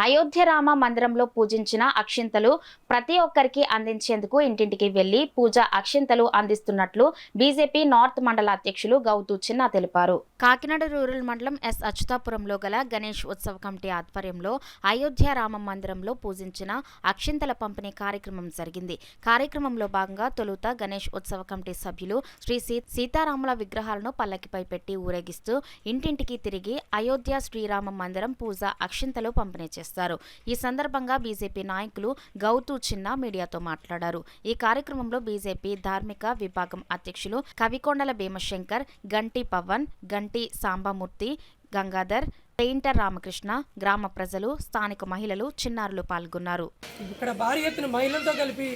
అయోధ్య రామ మందిరంలో పూజించిన అక్షింతలు ప్రతి ఒక్కరికి అందించేందుకు ఇంటింటికి వెళ్లి పూజ అక్షింతలు అందిస్తున్నట్లు బీజేపీ నార్త్ మండల అధ్యక్షులు గౌతు చిన్న తెలిపారు. కాకినాడ రూరల్ మండలం ఎస్ అచ్యుతాపురంలో గల గణేష్ ఉత్సవ కమిటీ ఆధ్వర్యంలో అయోధ్య రామ మందిరంలో పూజించిన అక్షింతల పంపిణీ కార్యక్రమం జరిగింది. కార్యక్రమంలో భాగంగా తొలుత గణేష్ ఉత్సవ కమిటీ సభ్యులు శ్రీ సీతారాముల విగ్రహాలను పల్లకిపై పెట్టి ఊరేగిస్తూ ఇంటింటికి తిరిగి అయోధ్య శ్రీరామ మందిరం పూజ అక్షింతలు పంపిణీ చేస్తారు. ఈ సందర్భంగా బీజేపీ నాయకులు గౌతు చిన్న మీడియాతో మాట్లాడారు. ఈ కార్యక్రమంలో బీజేపీ ధార్మిక విభాగం అధ్యక్షులు కవికొండల భీమశంకర్, గంటి పవన్, గంటి సాంబమూర్తి, గంగాధర్, పెయింటర్ రామకృష్ణ, గ్రామ ప్రజలు, స్థానిక మహిళలు, చిన్నారులు పాల్గొన్నారు. ఇక్కడ భారీ ఎత్తున మహిళలతో కలిపి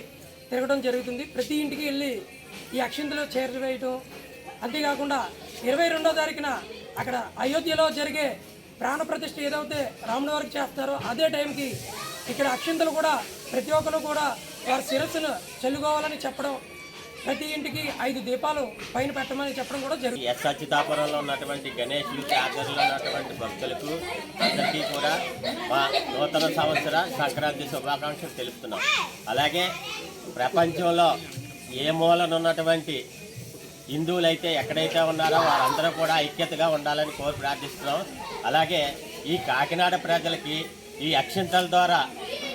తిరగడం జరుగుతుంది. ప్రతి ఇంటికి వెళ్ళి ఈ అక్షింతలు చేరవేయటం, అంతేకాకుండా 22వ తారీఖున అక్కడ అయోధ్యలో జరిగే ప్రాణ ప్రతిష్ఠ ఏదైతే రాముడి వారికి చేస్తారో అదే టైంకి ఇక్కడ అక్షింతలు కూడా ప్రతి ఒక్కరు కూడా వారి శిరస్సును చల్లుకోవాలని చెప్పడం, ప్రతి ఇంటికి 5 దీపాలు పైన పెట్టమని చెప్పడం కూడా జరుగుతుంది. ఎస్ అచ్యుతాపురంలో ఉన్నటువంటి గణేష్ ఆధ్వర్యంలో ఉన్నటువంటి భక్తులకు అందరికీ కూడా మా నూతన సంవత్సర సంక్రాంతి శుభాకాంక్షలు తెలుపుతున్నాం. అలాగే ప్రపంచంలో ఏ మూలన ఉన్నటువంటి హిందువులైతే ఎక్కడైతే ఉన్నారో వారందరూ కూడా ఐక్యతగా ఉండాలని కోరి ప్రార్థిస్తున్నాం. అలాగే ఈ కాకినాడ ప్రజలకి ఈ అక్షింతల ద్వారా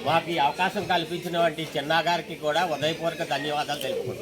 మాకు ఈ అవకాశం కల్పించినటువంటి చిన్నగారికి కూడా హృదయపూర్వక ధన్యవాదాలు తెలుపుకుంటున్నాం.